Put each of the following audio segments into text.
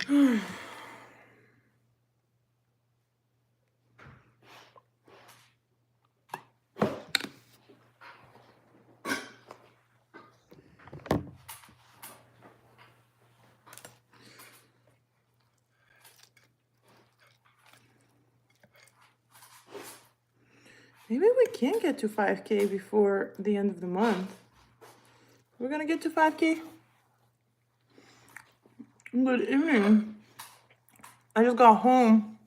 Maybe we can get to 5K before the end of the month. We're gonna get to 5K. Good evening. I just got home.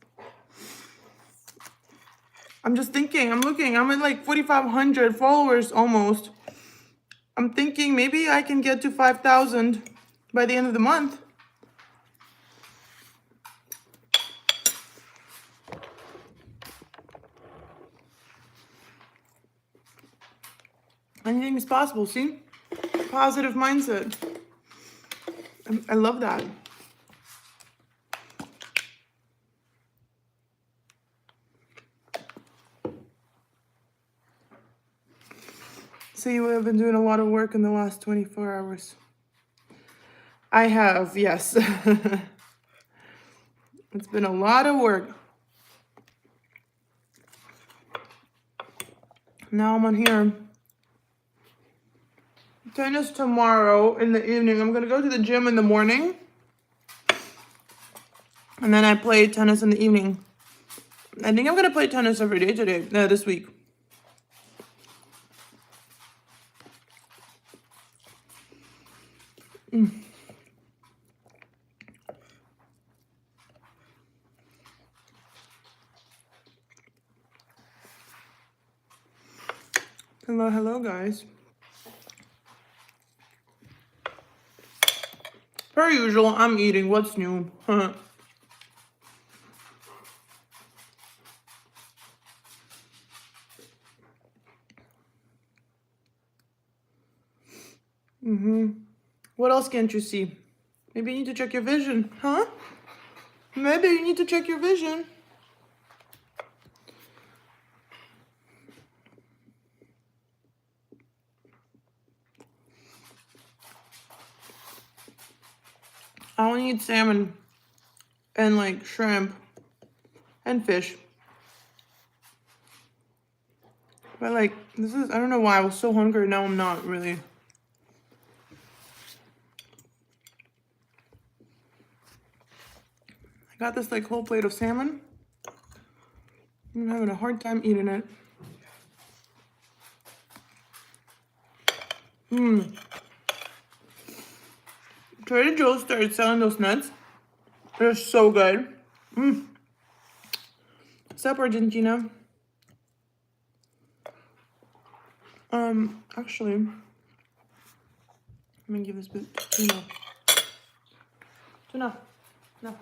I'm just thinking, I'm looking, I'm at like 4,500 followers almost. I'm thinking maybe I can get to 5,000 by the end of the month. Anything is possible, see? Positive mindset. I love that. So you have been doing a lot of work in the last 24 hours. I have, yes. It's been a lot of work. Now I'm on here. Tennis tomorrow in the evening. I'm gonna go to the gym in the morning. And then I play tennis in the evening. I think I'm gonna play tennis every day today, this week. Hello, hello, guys. Per usual, I'm eating. What's new? What else can't you see? Maybe you need to check your vision, huh? Maybe you need to check your vision. I only eat salmon and like shrimp and fish. But like, this is, I don't know why I was so hungry. Now I'm not really. I got this like whole plate of salmon. I'm having a hard time eating it. Trader Joe's started selling those nuts. They're so good. What's up, Argentina? Actually, let me give this bit to Tuna. Tuna, no.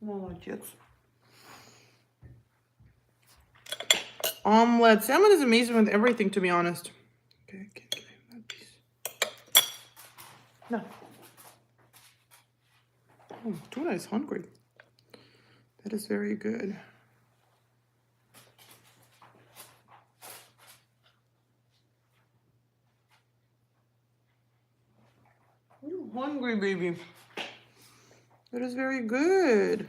Молодец. Omelette. Salmon is amazing with everything, to be honest. Okay, can I have that piece? No. Oh, Tuna is hungry. That is very good. You're hungry, baby. That is very good.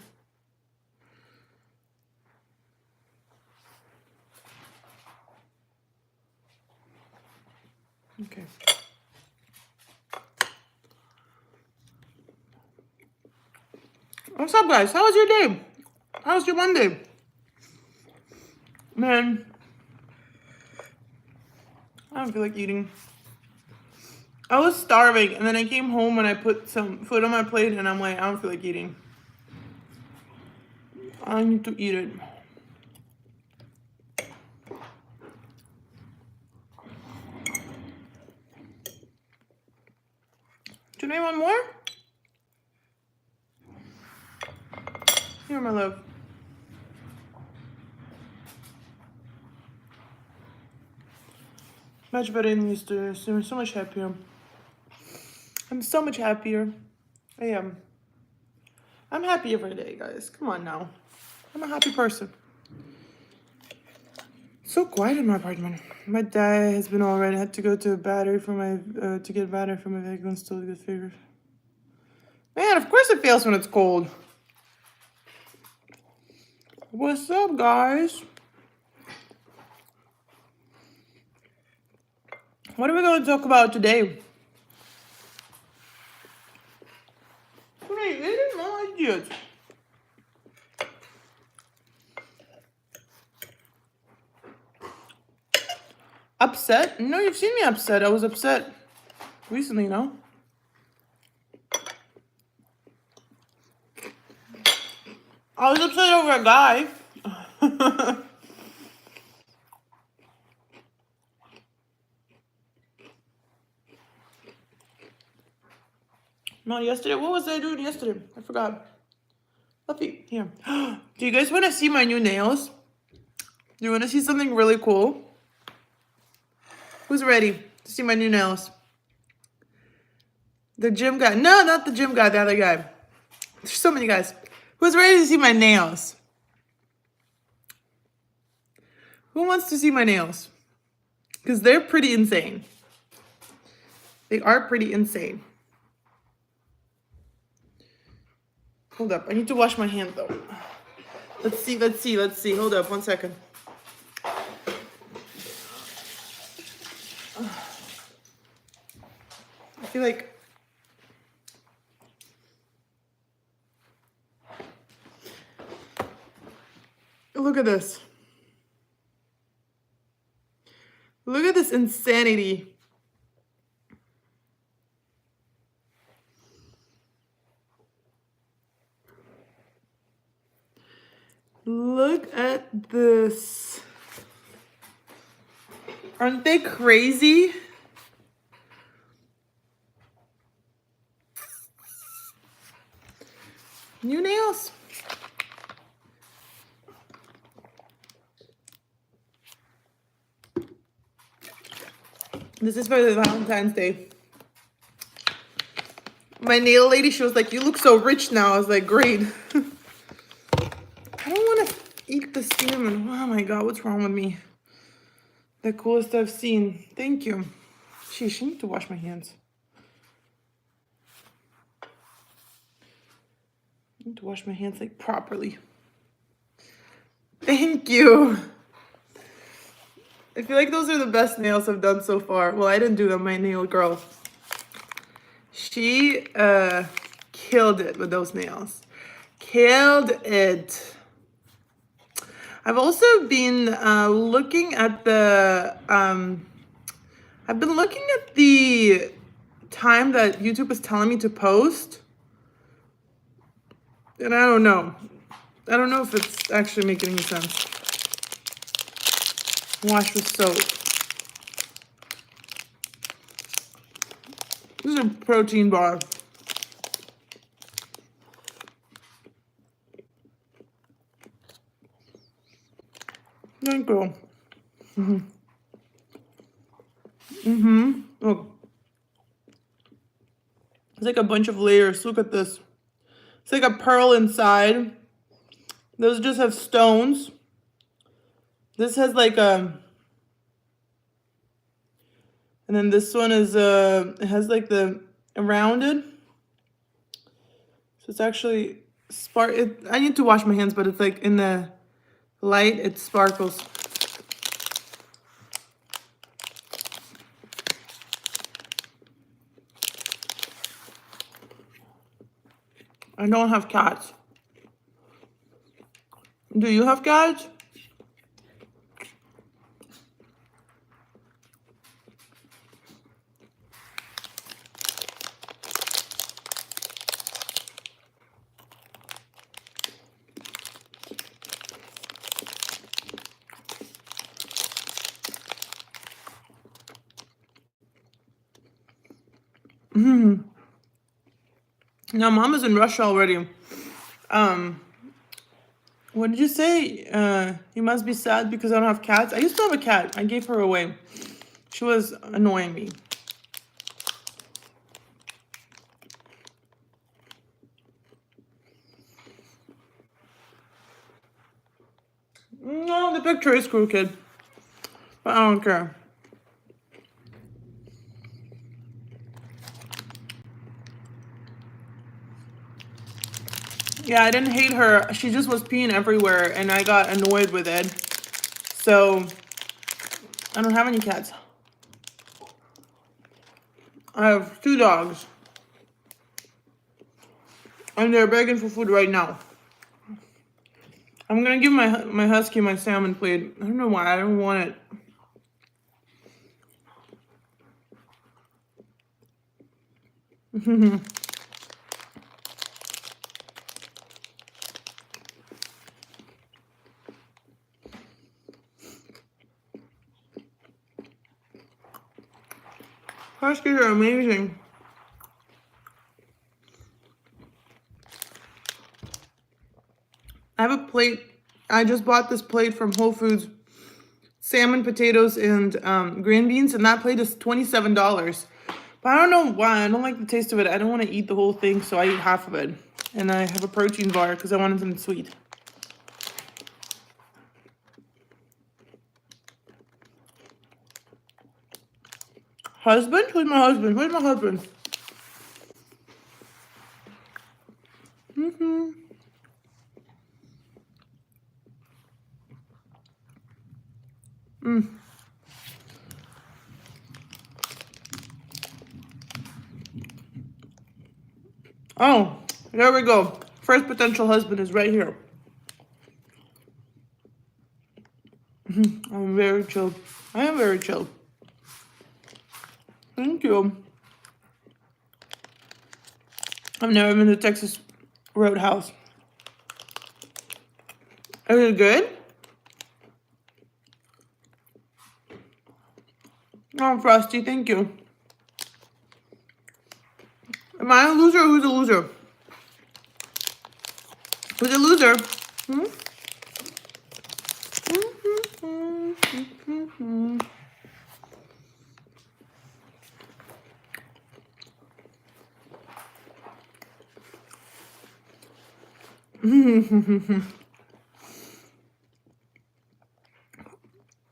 Okay. What's up, guys? How was your day? How was your Monday? Man, I don't feel like eating. I was starving, and then I came home and I put some food on my plate, and I'm like, I don't feel like eating. I need to eat it. Do you want more? Here, my love. Much better than used to. So much happier. I'm so much happier. I am. I'm happy every day, guys. Come on now. I'm a happy person. So quiet in my apartment. My dad has been already had to go to a battery for my to get a battery for my vehicle and still get figured. Man, of course it fails when it's cold. What's up, guys? What are we going to talk about today? What are you eating? No ideas. Upset? No, you've seen me upset. I was upset recently, no? I was upset over a guy. Not yesterday. What was I doing yesterday? I forgot. Fluffy, here. Do you guys want to see my new nails? Do you want to see something really cool? Who's ready to see my new nails? The gym guy. No, not the gym guy, the other guy. There's so many guys. Who's ready to see my nails? Who wants to see my nails? Because they're pretty insane. They are pretty insane. Hold up. I need to wash my hand, though. Let's see. Hold up. 1 second. I feel like... Look at this. Look at this insanity. Look at this. Aren't they crazy? New nails. This is for the Valentine's Day. My nail lady, she was like, you look so rich now. I was like, great. I don't want to eat the cinnamon. Oh my God, what's wrong with me? The coolest I've seen. Thank you. Sheesh, I need to wash my hands. I need to wash my hands like properly. Thank you. I feel like those are the best nails I've done so far. Well, I didn't do them, my nail girl. She killed it with those nails. Killed it. I've also been looking at the I've been looking at the time that YouTube is telling me to post. And I don't know. I don't know if it's actually making any sense. Wash with soap. This is a protein bar. Thank you. Oh. It's like a bunch of layers. Look at this. It's like a pearl inside. Those just have stones. This has like a... And then this one is, it has like the rounded. So it's actually I need to wash my hands, but it's like in the light, it sparkles. I don't have cats. Do you have cats? Now, Mom is in Russia already. What did you say? You must be sad because I don't have cats. I used to have a cat. I gave her away. She was annoying me. No, the picture is crooked. But I don't care. Yeah, I didn't hate her. She just was peeing everywhere, and I got annoyed with it. So, I don't have any cats. I have 2 dogs. And they're begging for food right now. I'm gonna give my husky my salmon plate. I don't know why. I don't want it. Huskies are amazing. I have a plate. I just bought this plate from Whole Foods. Salmon, potatoes, and green beans. And that plate is $27. But I don't know why. I don't like the taste of it. I don't want to eat the whole thing, so I eat half of it. And I have a protein bar because I wanted something sweet. Husband? Who's my husband? Where's my husband? Oh, there we go. First potential husband is right here. I'm very chill. I am very chill. Thank you. I've never been to Texas Roadhouse. Is it good? Oh, Frosty, thank you. Am I a loser or who's a loser? Who's a loser? Hmm?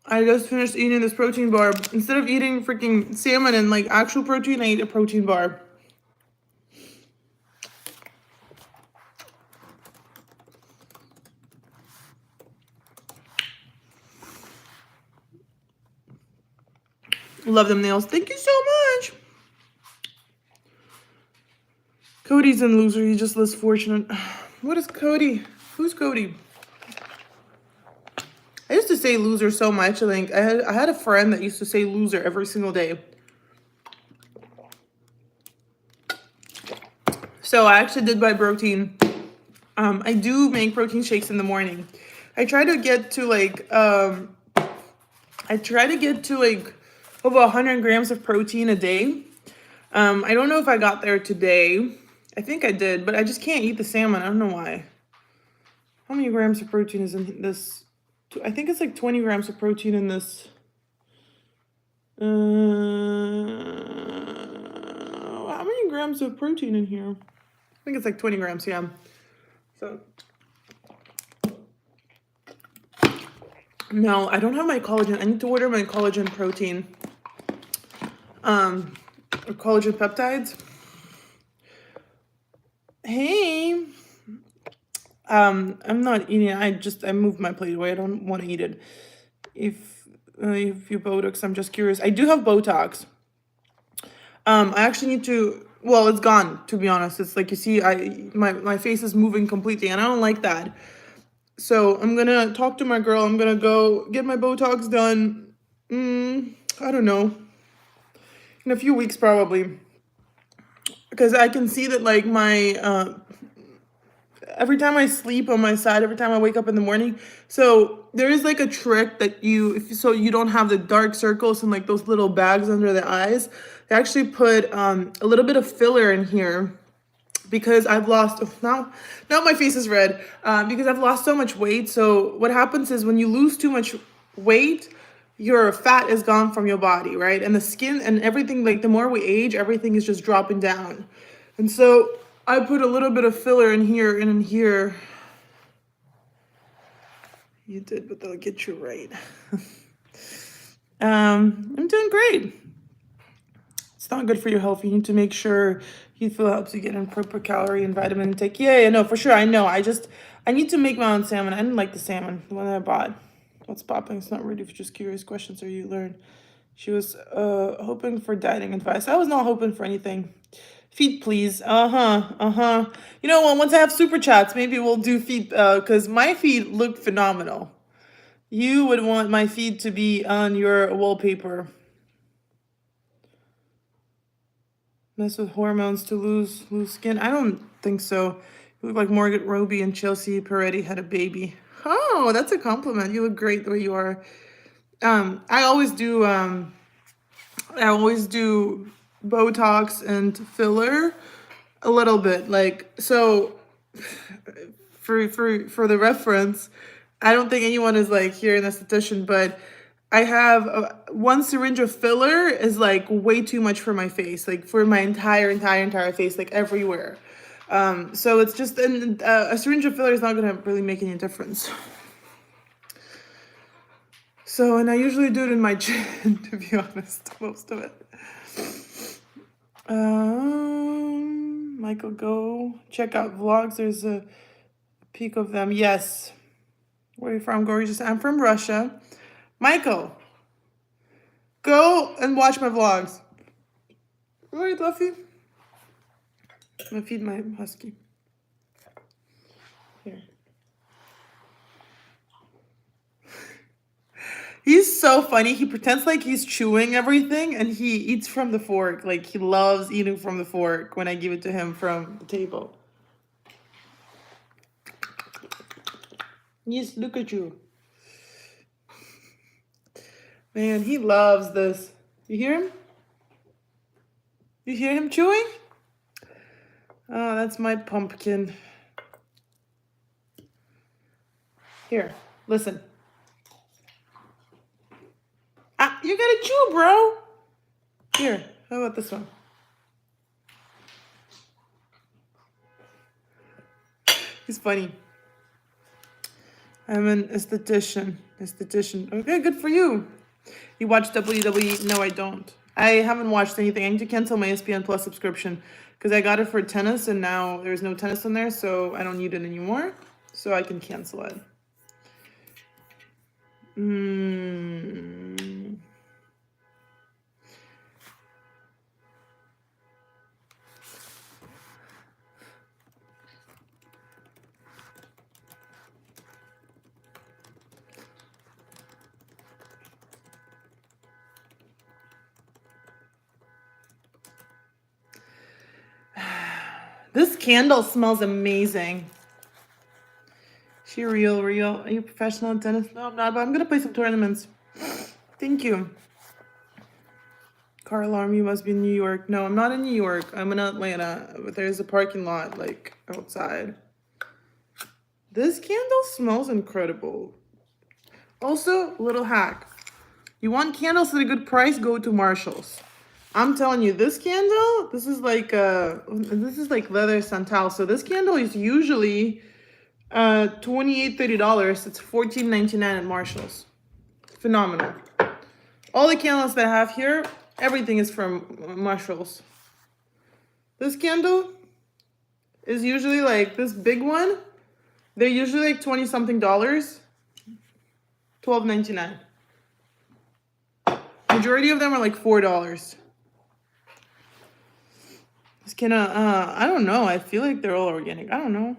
I just finished eating this protein bar. Instead of eating freaking salmon and like actual protein, I ate a protein bar. Love them nails. Thank you so much. Cody's a loser. He's just less fortunate. What is Cody? Who's Cody? I used to say loser so much. Like I had a friend that used to say loser every single day. So I actually did buy protein. I do make protein shakes in the morning. I try to get to like over 100 grams of protein a day. I don't know if I got there today. I think I did, but I just can't eat the salmon. I don't know why. How many grams of protein is in this? I think it's like 20 grams of protein in this. How many grams of protein in here? I think it's like 20 grams, yeah. So, no, I don't have my collagen. I need to order my collagen protein. Or collagen peptides. Hey. I'm not eating. I moved my plate away. I don't want to eat it. If you Botox, I'm just curious. I do have Botox. I actually need to. Well, it's gone. To be honest, it's like you see, my face is moving completely, and I don't like that. So I'm gonna talk to my girl. I'm gonna go get my Botox done. I don't know. In a few weeks, probably. Because I can see that like my every time I sleep on my side, every time I wake up in the morning. So there is like a trick that so you don't have the dark circles and like those little bags under the eyes. They actually put a little bit of filler in here because I've lost, now my face is red, because I've lost so much weight. So what happens is when you lose too much weight, your fat is gone from your body, right? And the skin and everything, like the more we age, everything is just dropping down. And so I put a little bit of filler in here and in here. You did, but they'll get you right. I'm doing great. It's not good for your health. You need to make sure you feel helps you get in proper calorie and vitamin intake. Yeah, no, for sure. I know. I need to make my own salmon. I didn't like the salmon, the one that I bought. What's popping? It's not ready for just curious questions or you learn. She was hoping for dieting advice. I was not hoping for anything. Feed, please. Uh-huh. Uh-huh. You know what? Once I have super chats, maybe we'll do feed because my feed looked phenomenal. You would want my feed to be on your wallpaper. Mess with hormones to lose skin? I don't think so. You look like Morgan Robbie and Chelsea Peretti had a baby. Oh, that's a compliment. You look great the way you are. I always do Botox and filler a little bit. Like so for the reference, I don't think anyone is like here in esthetician, but I have one syringe of filler is like way too much for my face, like for my entire face, like everywhere. So it's just a syringe of filler is not gonna really make any difference. So, and I usually do it in my chin, to be honest, most of it. Michael, go check out vlogs. There's a peek of them. Yes. Where are you from, gorgeous? I'm from Russia. Michael, go and watch my vlogs. All right, Luffy. I'm gonna feed my husky. Here. He's so funny. He pretends like he's chewing everything and he eats from the fork. Like he loves eating from the fork when I give it to him from the table. Yes, look at you. Man, he loves this. You hear him? You hear him chewing? Oh, that's my pumpkin. Here, listen. Ah, you gotta chew, bro. Here, how about this one? He's funny. I'm an esthetician. Okay, good for you. You watch WWE? No, I don't. I haven't watched anything. I need to cancel my ESPN Plus subscription because I got it for tennis and now there's no tennis on there, so I don't need it anymore. So I can cancel it. This candle smells amazing. She real. Are you a professional at tennis? No, I'm not, but I'm gonna play some tournaments. Thank you. Car alarm, you must be in New York. No, I'm not in New York. I'm in Atlanta, but there's a parking lot like outside. This candle smells incredible. Also, little hack. You want candles at a good price, go to Marshall's. I'm telling you, this candle, this is like leather santal. So this candle is usually $28, $30. It's $14.99 at Marshall's. Phenomenal. All the candles that I have here, everything is from Marshall's. This candle is usually like this big one. They're usually like 20 something dollars. $12.99. Majority of them are like $4. This can I don't know. I feel like they're all organic. I don't know.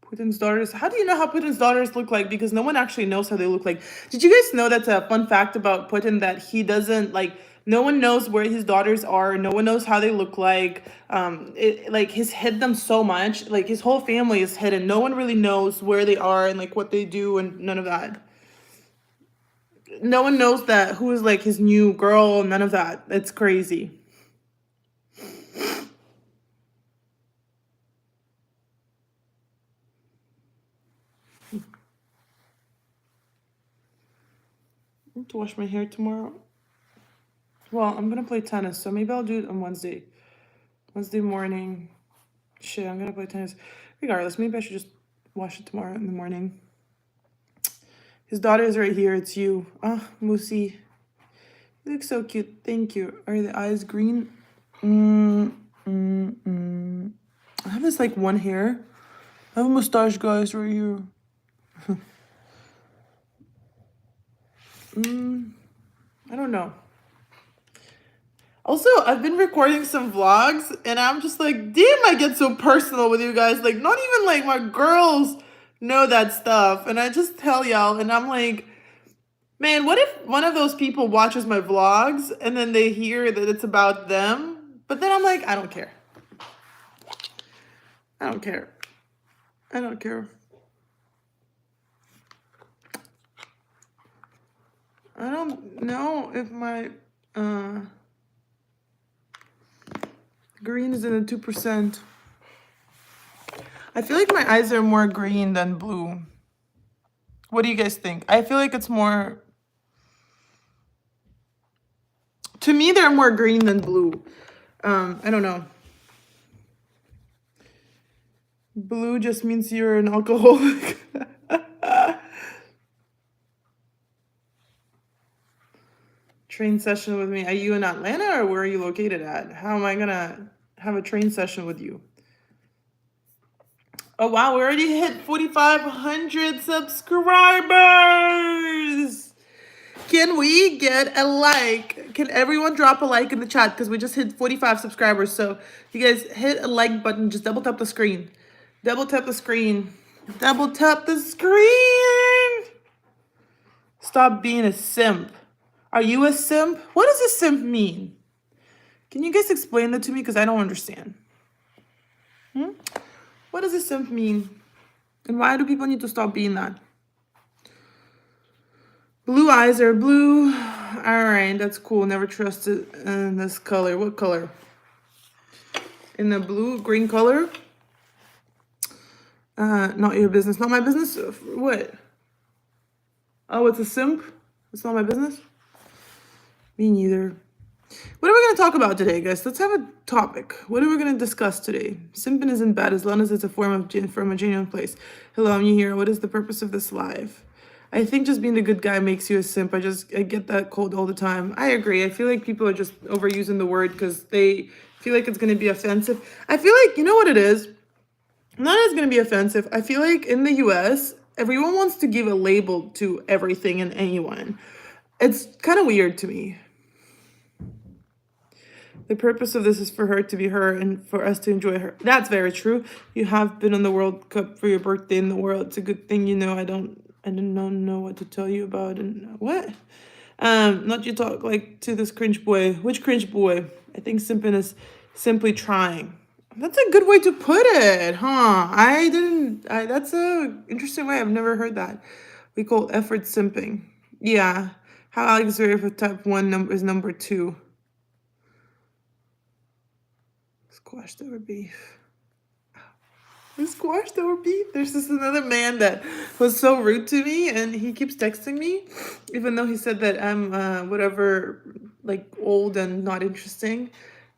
Putin's daughters. How do you know how Putin's daughters look like? Because no one actually knows how they look like. Did you guys know that's a fun fact about Putin that he doesn't like? No one knows where his daughters are. No one knows how they look like. Like he's hid them so much. Like his whole family is hidden. No one really knows where they are and like what they do and none of that. No one knows that who is like his new girl. None of that. It's crazy. I have to wash my hair tomorrow. Well, I'm gonna play tennis, so maybe I'll do it on Wednesday. Wednesday morning. Shit, I'm gonna play tennis. Regardless, maybe I should just wash it tomorrow in the morning. His daughter is right here. It's you. Ah, Moosey. You look so cute. Thank you. Are the eyes green? I have this like one hair. I have a mustache, guys, right here. I don't know. Also, I've been recording some vlogs and I'm just like, damn, I get so personal with you guys. Like, not even like my girls know that stuff. And I just tell y'all, and I'm like, man, what if one of those people watches my vlogs and then they hear that it's about them? But then I'm like, I don't care. I don't care. I don't care. I don't know if my green is in the 2%. I feel like my eyes are more green than blue. What do you guys think? I feel like it's more... To me, they're more green than blue. I don't know. Blue just means you're an alcoholic. Train session with me. Are you in Atlanta or where are you located at? How am I gonna have a train session with you? Oh wow, we already hit 4,500 subscribers. Can we get a like? Can everyone drop a like in the chat? Because we just hit 45 subscribers. So you guys hit a like button. Just double tap the screen. Double tap the screen. Double tap the screen. Stop being a simp. Are you a simp? What does a simp mean? Can you guys explain that to me? Because I don't understand. What does a simp mean? And why do people need to stop being that? Blue eyes are blue. All right, that's cool. Never trusted in this color. What color? In the blue, green color? Not your business. Not my business? What? Oh, it's a simp? It's not my business? Me neither. What are we going to talk about today, guys? Let's have a topic. What are we going to discuss today? Simping isn't bad as long as it's a form of from a genuine place. Hello, I'm new here. What is the purpose of this live? I think just being a good guy makes you a simp. I get that cold all the time. I agree. I feel like people are just overusing the word because they feel like it's going to be offensive. I feel like, you know what it is? Not as going to be offensive. I feel like in the US, everyone wants to give a label to everything and anyone. It's kind of weird to me. The purpose of this is for her to be her and for us to enjoy her. That's very true. You have been on the World Cup for your birthday in the world. It's a good thing, you know. I don't know what to tell you about. And what? Not you talk like to this cringe boy. Which cringe boy? I think simping is simply trying. That's a good way to put it, huh? That's a interesting way. I've never heard that. We call effort simping. Yeah. How Alex Zverev with type 1 is number 2. Squashed over beef. Squashed over beef. There's this another man that was so rude to me, and he keeps texting me, even though he said that I'm whatever, like old and not interesting.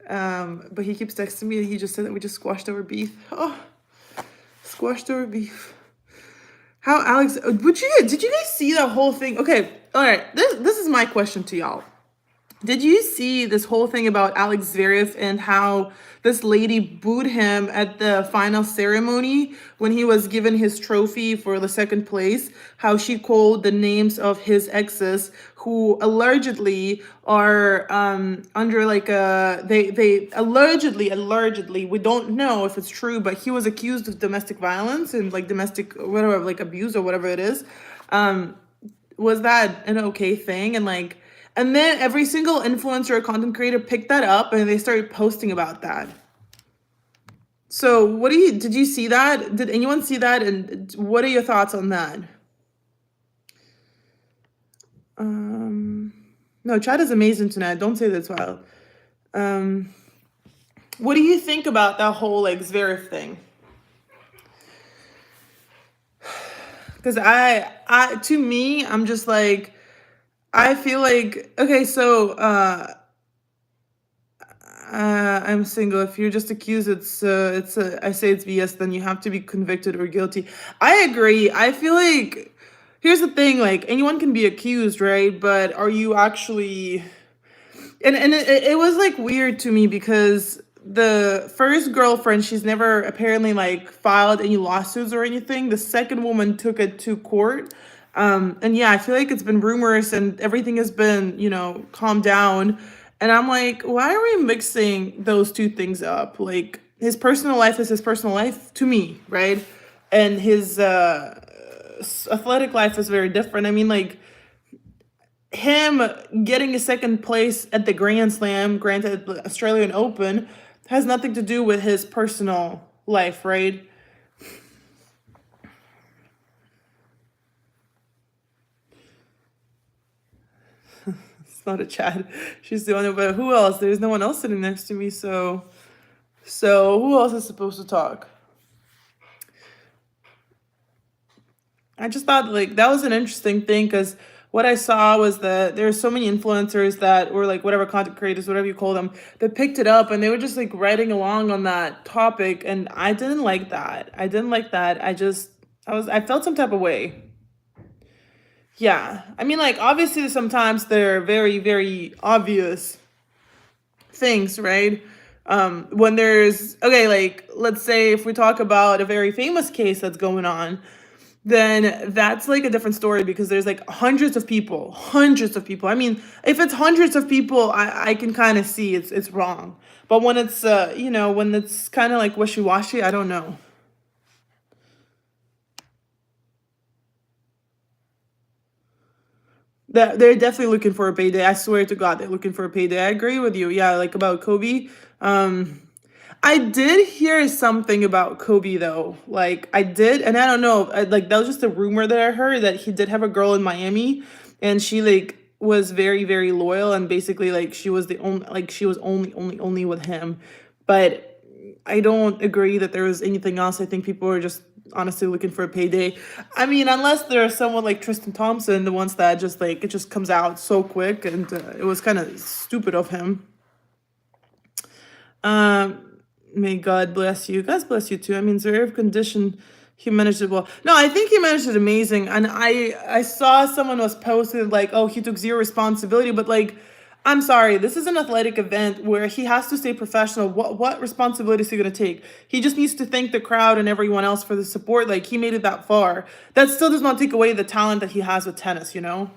But he keeps texting me, and he just said that we just squashed over beef. Oh, squashed over beef. How Alex? Did you guys see that whole thing? Okay, all right. This is my question to y'all. Did you see this whole thing about Alex Zverev and how this lady booed him at the final ceremony when he was given his trophy for the second place? How she called the names of his exes who allegedly are under like they allegedly, we don't know if it's true, but he was accused of domestic violence and like domestic whatever, like abuse or whatever it is. Was that an okay thing? And then every single influencer or content creator picked that up and they started posting about that. So did you see that? Did anyone see that? And what are your thoughts on that? No, chat is amazing tonight. Don't say that's wild. What do you think about that whole like Zverev thing? Because to me, I'm just like, I feel like, okay, so I'm single. If you're just accused, I say it's BS, then you have to be convicted or guilty. I agree. I feel like here's the thing, like anyone can be accused, right? But are you actually, and it was like weird to me because the first girlfriend, she's never apparently like filed any lawsuits or anything. The second woman took it to court. And yeah, I feel like it's been rumors and everything has been, calmed down. And I'm like, why are we mixing those two things up? Like his personal life is his personal life to me, right? And his athletic life is very different. I mean, like him getting a second place at the Grand Slam, granted the Australian Open, has nothing to do with his personal life, right? It's not a chat. She's the only, but who else? There's no one else sitting next to me, so who else is supposed to talk? I just thought like that was an interesting thing because what I saw was that there are so many influencers that were like whatever content creators, whatever you call them, that picked it up and they were just like writing along on that topic, and I didn't like that. I didn't like that. I felt some type of way. Yeah, I mean like obviously sometimes they're very very obvious things, right? When there's okay, like let's say if we talk about a very famous case that's going on, then that's like a different story because there's like hundreds of people. I mean, if it's hundreds of people, I can kind of see it's wrong. But when it's when it's kind of like wishy-washy, I don't know. They're definitely looking for a payday. I swear to God, they're looking for a payday. I agree with you. Yeah, like about Kobe. Um, I did hear something about Kobe though. Like I did, and I don't know. Like that was just a rumor that I heard that he did have a girl in Miami, and she like was very very loyal, and basically like she was the only like she was only with him. But I don't agree that there was anything else. I think people are just honestly looking for a payday. I mean, unless there's someone like Tristan Thompson, the ones that just like it just comes out so quick, and it was kind of stupid of him. May God bless you. God bless you too. I mean, Zverev condition, he managed it well. No, I think he managed it amazing. And I saw someone was posted like, oh, he took zero responsibility, but like, I'm sorry, this is an athletic event where he has to stay professional. What responsibility is he gonna take? He just needs to thank the crowd and everyone else for the support. Like he made it that far. That still does not take away the talent that he has with tennis, you know?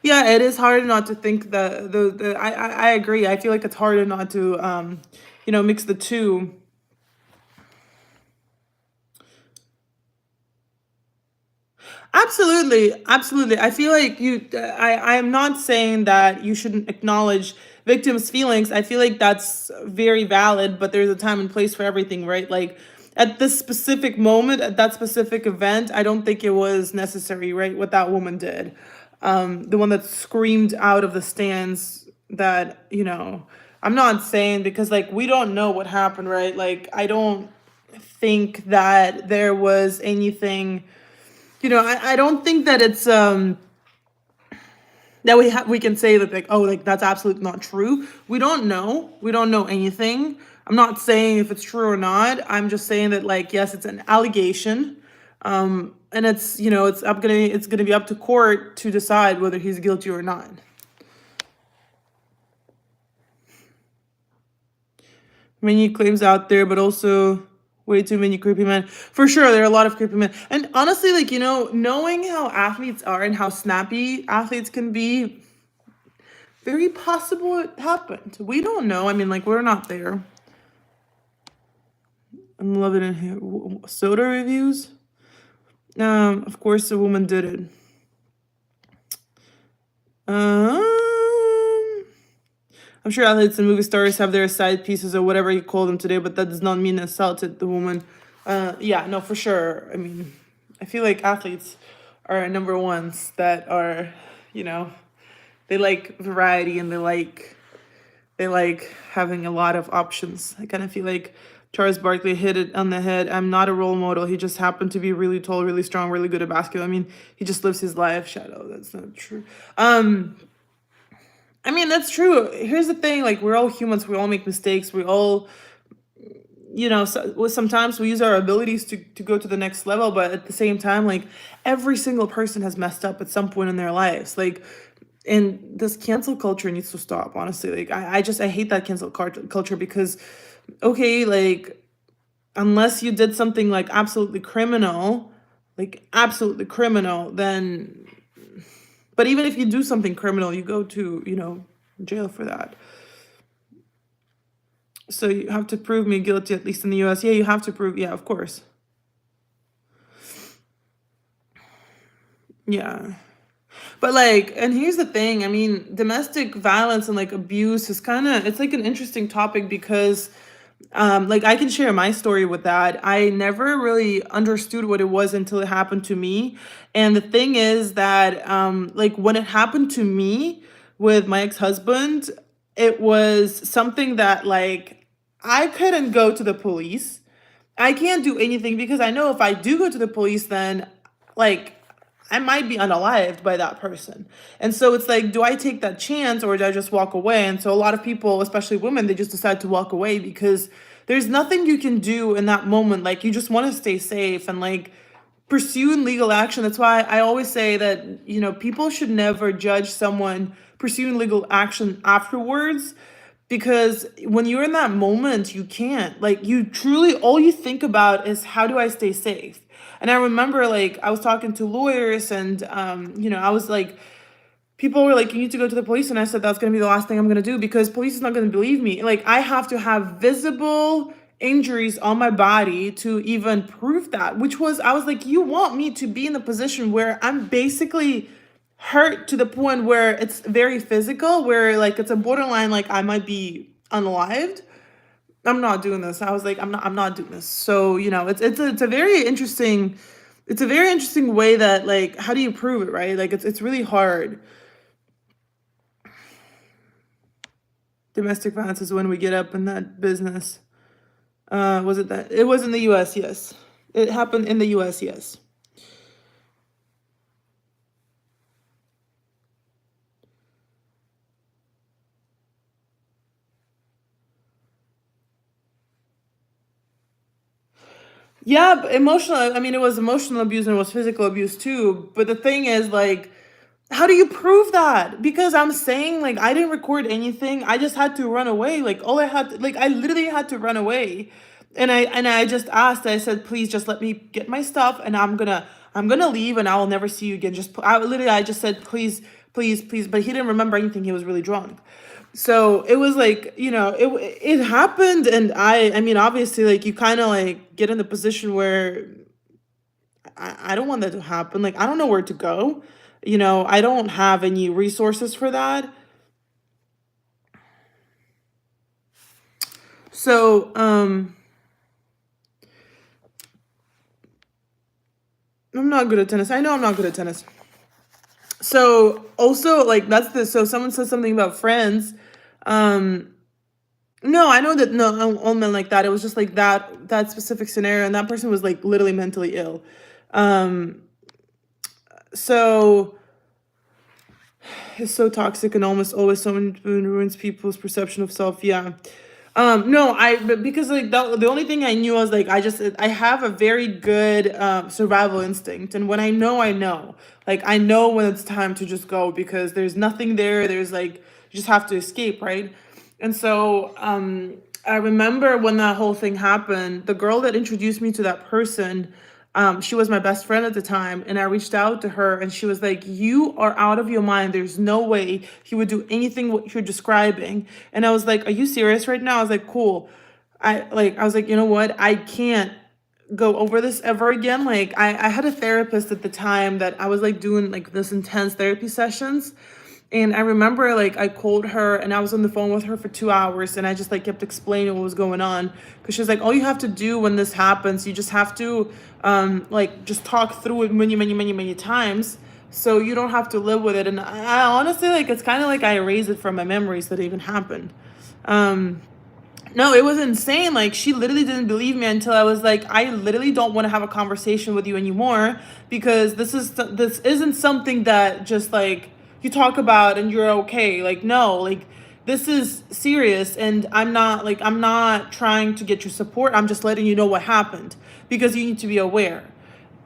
Yeah, it is hard not to think that I agree. I feel like it's harder not to mix the two. Absolutely, absolutely. I feel like I am not saying that you shouldn't acknowledge victims' feelings. I feel like that's very valid, but there's a time and place for everything, right? Like at this specific moment, at that specific event, I don't think it was necessary, right? What that woman did, the one that screamed out of the stands. That I'm not saying because like we don't know what happened, right? Like I don't think that there was anything. I don't think that it's that we can say that like, oh, like that's absolutely not true. We don't know anything. I'm not saying if it's true or not. I'm just saying that like yes, it's an allegation. And it's gonna be up to court to decide whether he's guilty or not. Many claims out there, but also way too many creepy men. For sure, there are a lot of creepy men. And honestly, like, knowing how athletes are and how snappy athletes can be, very possible it happened. We don't know. I mean, like, we're not there. I'm loving it here. Soda reviews. Of course, the woman did it. I'm sure athletes and movie stars have their side pieces or whatever you call them today, but that does not mean assaulted the woman. Yeah, no, for sure. I mean, I feel like athletes are number ones that are, you know, they like variety and they like having a lot of options. I kind of feel like Charles Barkley hit it on the head. I'm not a role model. He just happened to be really tall, really strong, really good at basketball. I mean, he just lives his life. Shadow, that's not true. I mean, that's true. Here's the thing, like, we're all humans, we all make mistakes, we all, sometimes we use our abilities to go to the next level, but at the same time, like, every single person has messed up at some point in their lives. Like, and this cancel culture needs to stop, honestly. Like, I hate that culture because, okay, like, unless you did something like absolutely criminal, then, but even if you do something criminal, you go to, jail for that. So you have to prove me guilty, at least in the US. Yeah, you have to prove, yeah, of course. Yeah. But like, and here's the thing, I mean, domestic violence and like abuse is it's like an interesting topic because like I can share my story with that. I never really understood what it was until it happened to me. And the thing is that like when it happened to me with my ex-husband, it was something that like I couldn't go to the police. I can't do anything because I know if I do go to the police, then like I might be unalived by that person. And so it's like, do I take that chance or do I just walk away? And so a lot of people, especially women, they just decide to walk away because there's nothing you can do in that moment. Like you just want to stay safe and like pursue legal action. That's why I always say that, people should never judge someone pursuing legal action afterwards because when you're in that moment, you can't. Like you truly, all you think about is how do I stay safe? And I remember like I was talking to lawyers and I was like, people were like, you need to go to the police. And I said, that's going to be the last thing I'm going to do because police is not going to believe me. Like I have to have visible injuries on my body to even prove that, I was like, you want me to be in the position where I'm basically hurt to the point where it's very physical, where like it's a borderline, like I might be unalived. I'm not doing this. I was like, I'm not doing this. So, it's a very interesting, way that like, how do you prove it, right? Like it's really hard. Domestic violence is when we get up in that business. Was it that? It was in the US, yes. It happened in the US, yes. Yeah, but I mean, it was emotional abuse and it was physical abuse too. But the thing is, like, how do you prove that? Because I'm saying, like, I didn't record anything. I just had to run away. Like, I literally had to run away. And I just asked, I said, please just let me get my stuff and I'm gonna leave and I will never see you again. I just said, please, please, please. But he didn't remember anything. He was really drunk. So it was like, it happened. And I mean, obviously, like, you kind of like get in the position where I don't want that to happen. Like, I don't know where to go. I don't have any resources for that. So, I'm not good at tennis. I know I'm not good at tennis. So also like so someone said something about friends. Um, no, I know that no all men like that. It was just like that specific scenario, and that person was like literally mentally ill. Um, so it's so toxic and almost always someone who ruins people's perception of self. Yeah. No, but because like the only thing I knew was like I have a very good survival instinct, and when I know, like I know when it's time to just go because there's nothing there. There's like you just have to escape, right? And so I remember when that whole thing happened, the girl that introduced me to that person, she was my best friend at the time, and I reached out to her, and she was like, "You are out of your mind. There's no way he would do anything what you're describing." And I was like, "Are you serious right now?" I was like, "Cool." I was like, you know what? I can't go over this ever again. Like I had a therapist at the time that I was like doing like this intense therapy sessions. And I remember like I called her and I was on the phone with her for 2 hours and I just like kept explaining what was going on. Cause she was like, all you have to do when this happens, you just have to like just talk through it many, many, many, many times. So you don't have to live with it. And I honestly like it's kind of like I erase it from my memories that even happened. No, it was insane. Like she literally didn't believe me until I was like, I literally don't want to have a conversation with you anymore because this isn't something that just like you talk about and you're okay. Like, no, like this is serious, and I'm not trying to get your support. I'm just letting you know what happened because you need to be aware.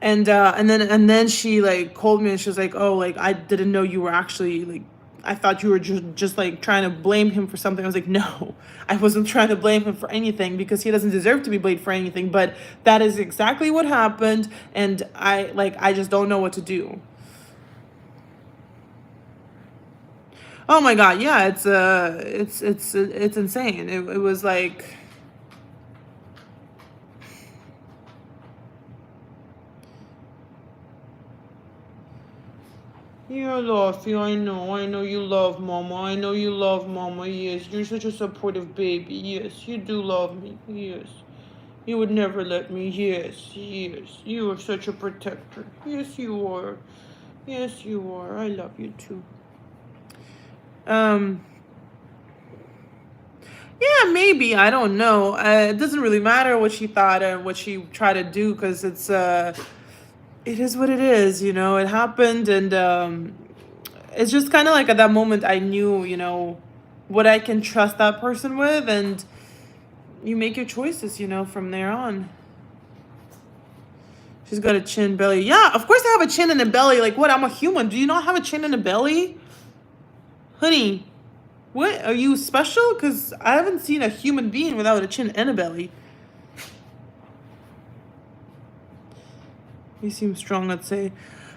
And then she like called me and she was like, oh, like I didn't know you were actually like, I thought you were just like trying to blame him for something. I was like, no, I wasn't trying to blame him for anything because he doesn't deserve to be blamed for anything. But that is exactly what happened, and I just don't know what to do. Oh my God, yeah, it's insane. It was like, yeah, Luffy, I know you love Mama. I know you love Mama. Yes, you're such a supportive baby. Yes, you do love me. Yes, you would never let me. Yes, yes, you are such a protector. Yes, you are. Yes, you are. I love you too. Um, yeah, maybe. I don't know. It doesn't really matter what she thought and what she tried to do because it is what it is. It happened, and it's just kind of like at that moment I knew, what I can trust that person with, and you make your choices, from there on. She's got a chin belly. Yeah, of course I have a chin and a belly. Like what? I'm a human. Do you not have a chin and a belly? Honey, what? Are you special? Because I haven't seen a human being without a chin and a belly. You seem strong, let's say.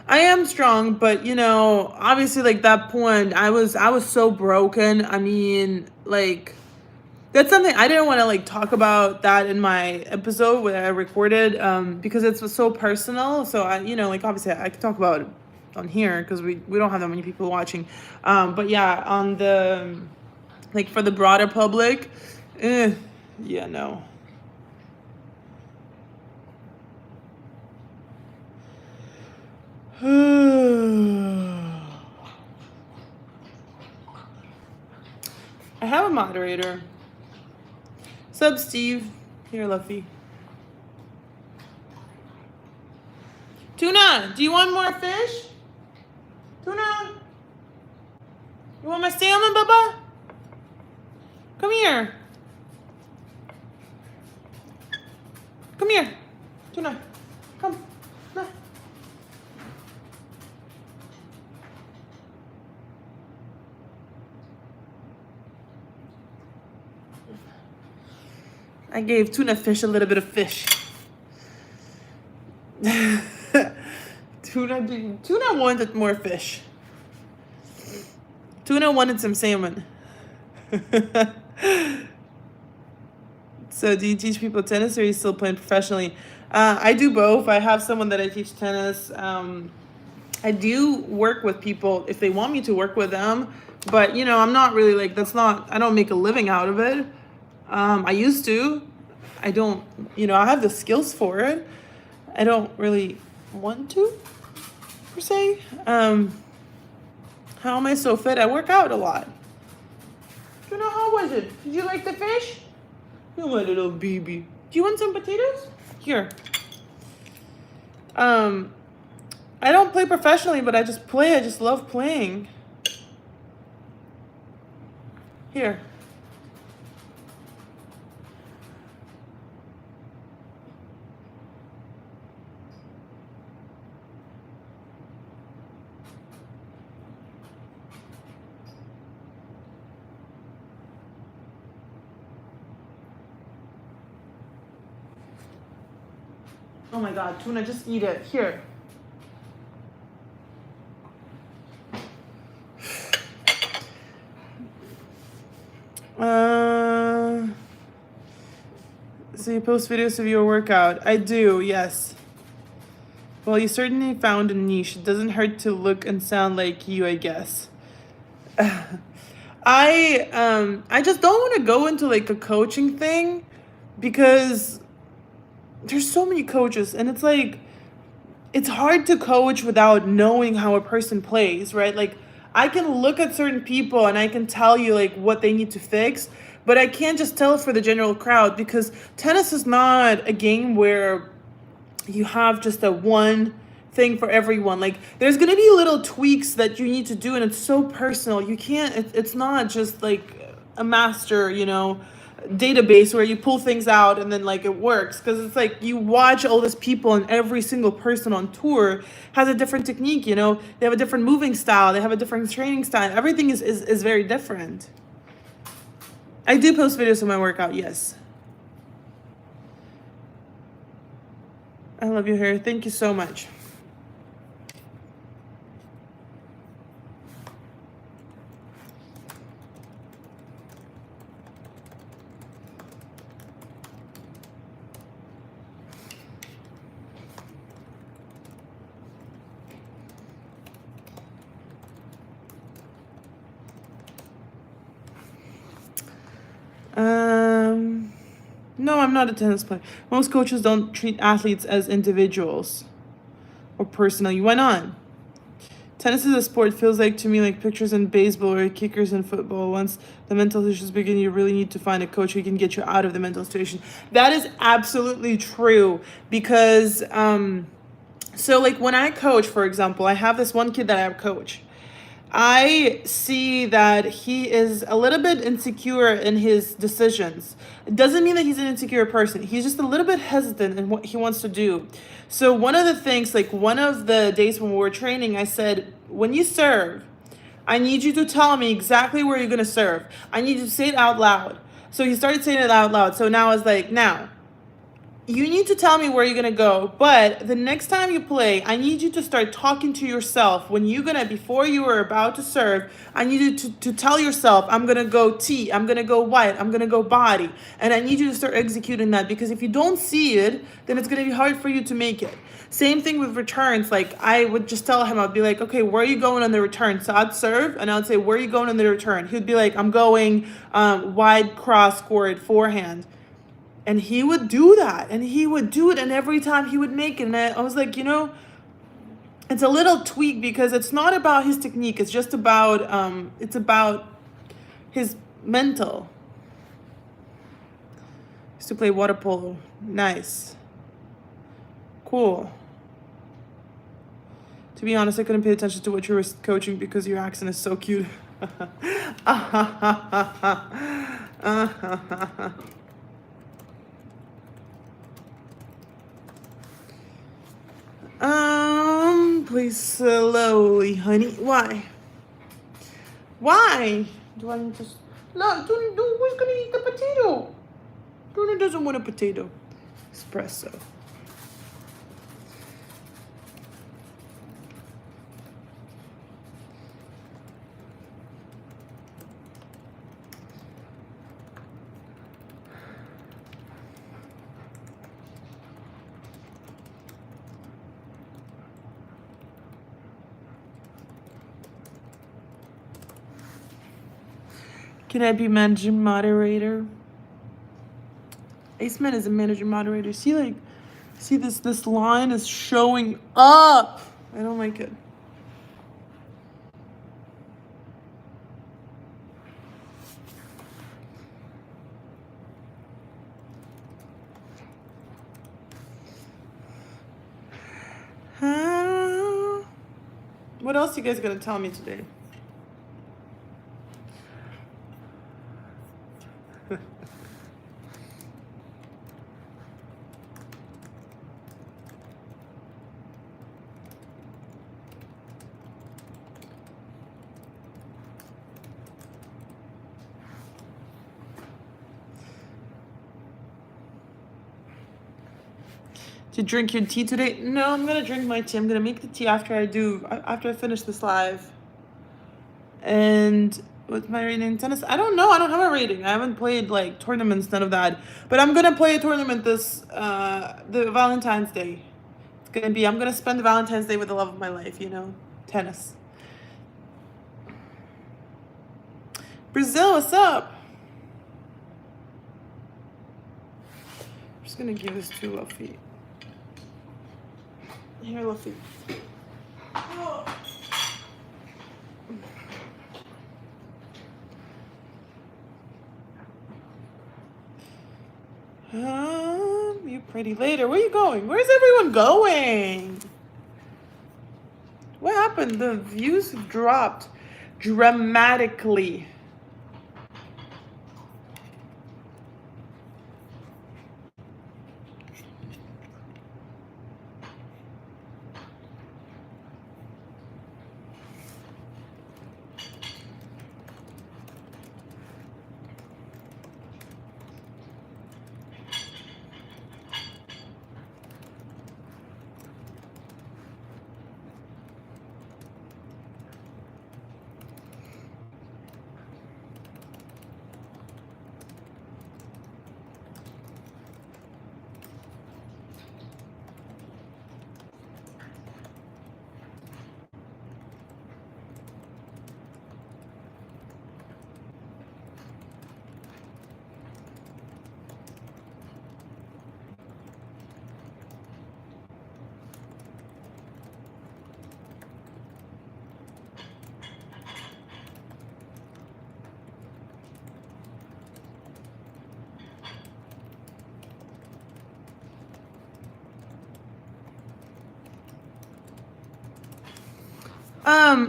I am strong, but obviously like that point, I was so broken. I mean, like that's something I didn't want to like talk about that in my episode where I recorded because it's so personal. So I, like obviously I could talk about it on here because we don't have that many people watching. But yeah, on the like for the broader public, yeah, no. I have a moderator. Sup, Steve? Here, Luffy. Tuna, do you want more fish? Tuna? You want my salmon, Bubba? Come here. Come here. Tuna, come. No. I gave tuna fish a little bit of fish. Tuna wanted more fish. Tuna wanted some salmon. So do you teach people tennis or are you still playing professionally? I do both. I have someone that I teach tennis. I do work with people if they want me to work with them. But, I'm not really like, I don't make a living out of it. I used to. I don't, I have the skills for it. I don't really want to, per se. How am I so fit? I work out a lot. How was it? Did you like the fish? You're my little baby. Do you want some potatoes? Here. I don't play professionally, but I just play. I just love playing. Here. Oh my God, Tuna, just eat it. Here. So you post videos of your workout. I do, yes. Well, you certainly found a niche. It doesn't hurt to look and sound like you, I guess. I just don't want to go into like a coaching thing because there's so many coaches and it's like it's hard to coach without knowing how a person plays, right? Like I can look at certain people and I can tell you like what they need to fix, but I can't just tell for the general crowd because tennis is not a game where you have just a one thing for everyone. Like there's gonna be little tweaks that you need to do, and it's so personal. You can't. It's not just like a master, database where you pull things out and then like it works, because it's like you watch all these people and every single person on tour has a different technique. They have a different moving style, they have a different training style. Everything is very different. I do post videos of my workout, yes. I love your hair. Thank you so much. No, I'm not a tennis player. Most coaches don't treat athletes as individuals or personally. Why not? Tennis is a sport, feels like to me like pictures in baseball or kickers in football. Once the mental issues begin, you really need to find a coach who can get you out of the mental situation. That is absolutely true, because so like when I coach, for example, I have this one kid that I coach. I see that he is a little bit insecure in his decisions. It doesn't mean that he's an insecure person. He's just a little bit hesitant in what he wants to do. So one of the things, like one of the days when we were training, I said, when you serve, I need you to tell me exactly where you're going to serve. I need you to say it out loud. So he started saying it out loud. So now I was like, now, you need to tell me where you're going to go, but the next time you play, I need you to start talking to yourself. Before you are about to serve, I need you to tell yourself, I'm going to go T, I'm going to go white, I'm going to go body. And I need you to start executing that, because if you don't see it, then it's going to be hard for you to make it. Same thing with returns. Like I would just tell him, I'd be like, okay, where are you going on the return? So I'd serve and I'd say, where are you going on the return? He'd be like, I'm going wide cross court forehand. And he would do that, and he would do it, and every time he would make it. And I was like, it's a little tweak, because it's not about his technique. It's just about, it's about his mental. Used to play water polo. Nice. Cool. To be honest, I couldn't pay attention to what you were coaching because your accent is so cute. Please slowly, honey. Why? Why? Do I need to? No, who's gonna eat the potato? Luna doesn't want a potato. Espresso. Can I be manager moderator? Aceman is a manager moderator. See this line is showing up. I don't like it. What else you guys gonna tell me today? To drink your tea today? No, I'm gonna drink my tea. I'm gonna make the tea after I finish this live. And with my rating in tennis, I don't know. I don't have a rating. I haven't played like tournaments, none of that. But I'm gonna play a tournament the Valentine's Day. I'm gonna spend the Valentine's Day with the love of my life, tennis. Brazil, what's up? I'm just gonna give this to Luffy. Here, Luffy. Oh. You pretty later. Where are you going? Where's everyone going? happened? The views dropped dramatically.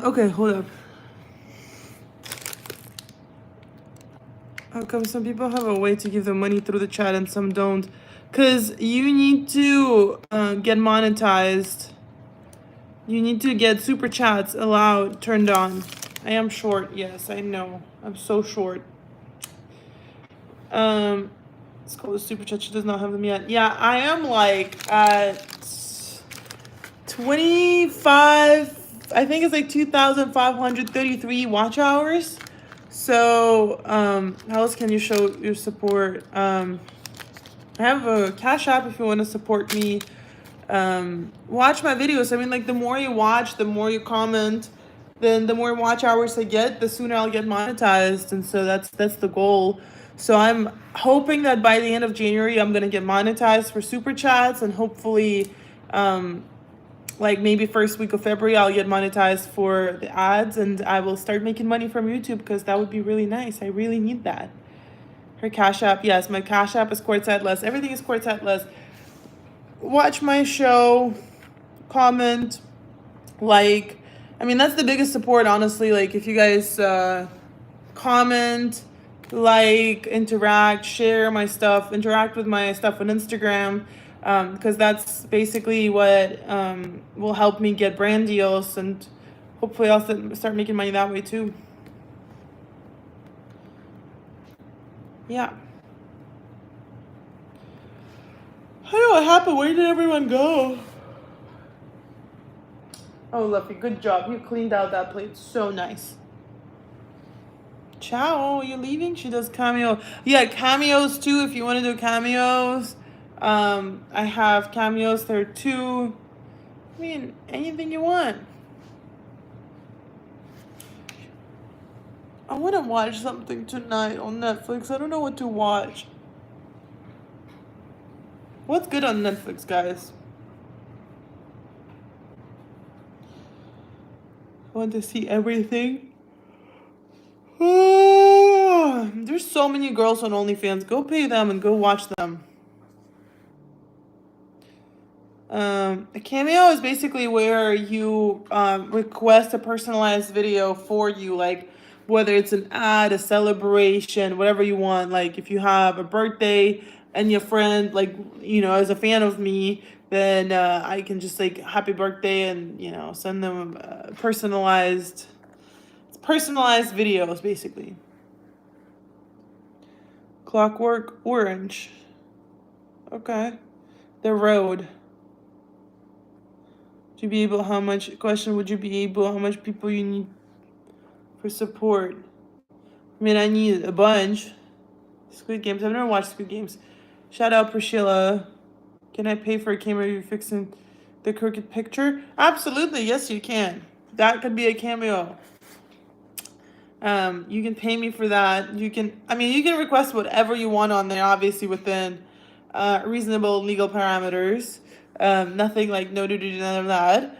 Okay, hold up. How come some people have a way to give them money through the chat and some don't? Because you need to get monetized. You need to get super chats allowed, turned on. I am short, yes, I know. I'm so short. It's called a super chat. She does not have them yet. Yeah, I am like at 25, I think it's like 2,533 watch hours. So, how else can you show your support? I have a Cash App if you want to support me. Watch my videos. I mean, like, the more you watch, the more you comment, then the more watch hours I get, the sooner I'll get monetized. And so that's the goal. So I'm hoping that by the end of January, I'm gonna get monetized for super chats, and hopefully, like maybe first week of February, I'll get monetized for the ads, and I will start making money from YouTube, because that would be really nice. I really need that. Her Cash App, yes, my Cash App is Courtside Les. Everything is Courtside Les. Watch my show, comment, like. I mean, that's the biggest support, honestly. Like, if you guys comment, like, interact, share my stuff, interact with my stuff on Instagram, because that's basically what will help me get brand deals, and hopefully I'll start making money that way too. Yeah. I don't know what happened. Where did everyone go? Oh, Luffy, good job. You cleaned out that plate so nice. Ciao, you're leaving? She does cameo. Yeah, cameos too, if you want to do cameos. I have cameos there too. I mean, anything you want. I want to watch something tonight on Netflix. I don't know what to watch. What's good on Netflix, guys? I want to see everything. There's so many girls on OnlyFans. Go pay them and go watch them. A cameo is basically where you request a personalized video for you, like whether it's an ad, a celebration, whatever you want. Like if you have a birthday and your friend, like, you know, is a fan of me, then I can just like happy birthday and, you know, send them personalized videos basically. Clockwork Orange. Okay. The Road. Would you be able, how much people you need for support? I mean, I need a bunch. Squid Games. I've never watched Squid Games. Shout out Priscilla. Can I pay for a camera if you're fixing the crooked picture? Absolutely. Yes, you can. That could be a cameo. You can pay me for that. You can request whatever you want on there, obviously within reasonable legal parameters. Nothing like no nudity, none of that.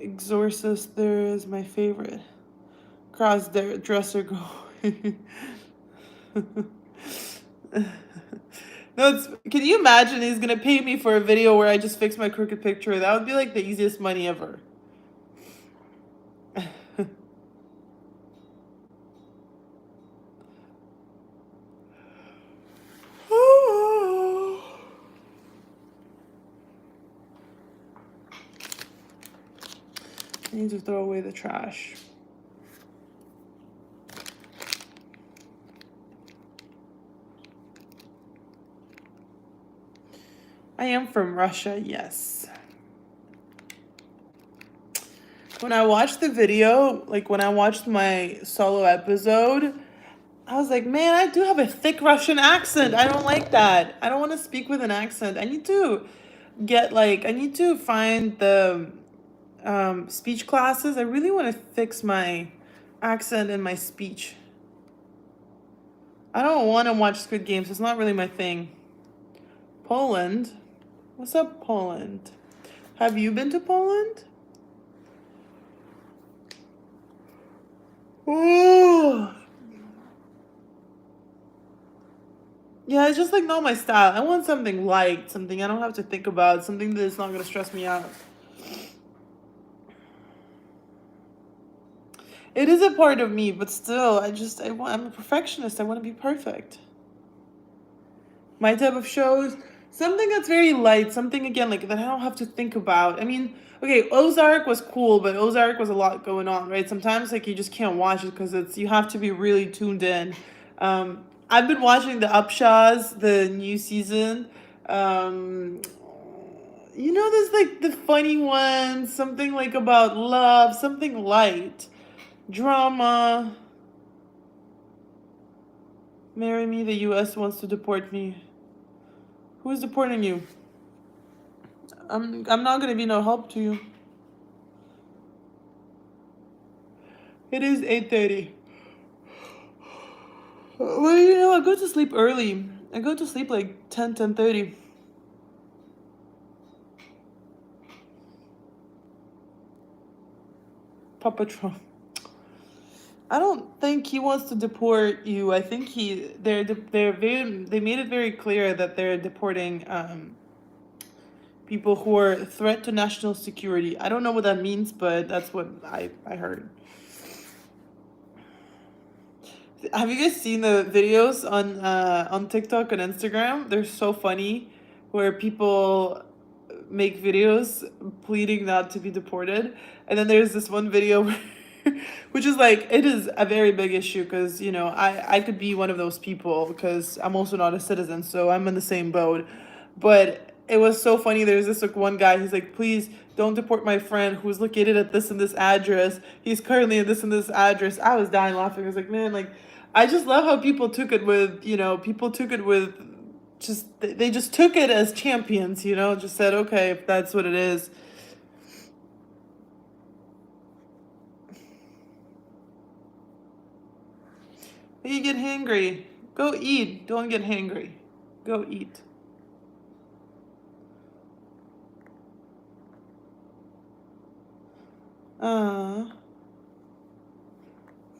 Exorcist there is my favorite. Cross dresser girl. No, can you imagine he's gonna pay me for a video where I just fix my crooked picture? That would be like the easiest money ever. I need to throw away the trash. I am from Russia, yes. When I watched the video, like when I watched my solo episode, I was like, man, I do have a thick Russian accent. I don't like that. I don't want to speak with an accent. I need to I need to find the speech classes. I really want to fix my accent and my speech. I don't want to watch Squid Games. It's not really my thing. Poland? What's up, Poland? Have you been to Poland? Oh. Yeah, it's just like not my style. I want something light, something I don't have to think about, something that's not gonna stress me out. It is a part of me, but still, I'm a perfectionist. I want to be perfect. My type of shows, something that's very light, something again like that I don't have to think about. I mean, okay, Ozark was cool, but Ozark was a lot going on, right? Sometimes like you just can't watch it because you have to be really tuned in. I've been watching the Upshaws, the new season. Um, there's like the funny ones, something like about love, something light, drama. Marry me, the US wants to deport me. Who is deporting you? I'm not gonna be no help to you. It is 8:30. Well, I go to sleep early. I go to sleep like 10:30. Papa Trump. I don't think he wants to deport you. I think they made it very clear that they're deporting people who are a threat to national security. I don't know what that means, but that's what I heard. Have you guys seen the videos on TikTok and Instagram? They're so funny, where people make videos pleading not to be deported, and then there's this one video which is like it is a very big issue because I could be one of those people because I'm also not a citizen, so I'm in the same boat. But it was so funny. There's this like one guy. He's like, please don't deport my friend who's located at this and this address. He's currently at this and this address. I was dying laughing. I was like, man, like I just love how people took it with just they just took it as champions. Just said, okay, if that's what it is. You get hangry. Go eat. Don't get hangry. Go eat.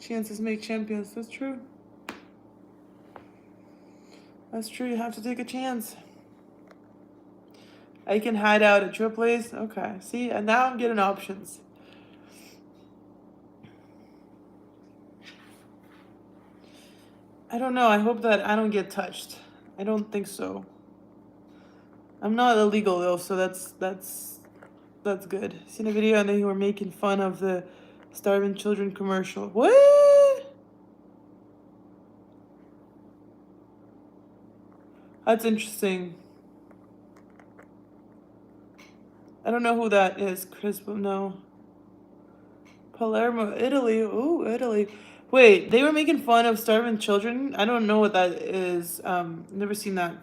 Chances make champions. That's true. That's true. You have to take a chance. I can hide out at your place. Okay. See, and now I'm getting options. I don't know. I hope that I don't get touched. I don't think so. I'm not illegal though, so that's good. Seen a video and they were making fun of the starving children commercial. What? That's interesting. I don't know who that is. Chris, no. Palermo, Italy. Ooh, Italy. Wait, they were making fun of starving children? I don't know what that is. Never seen that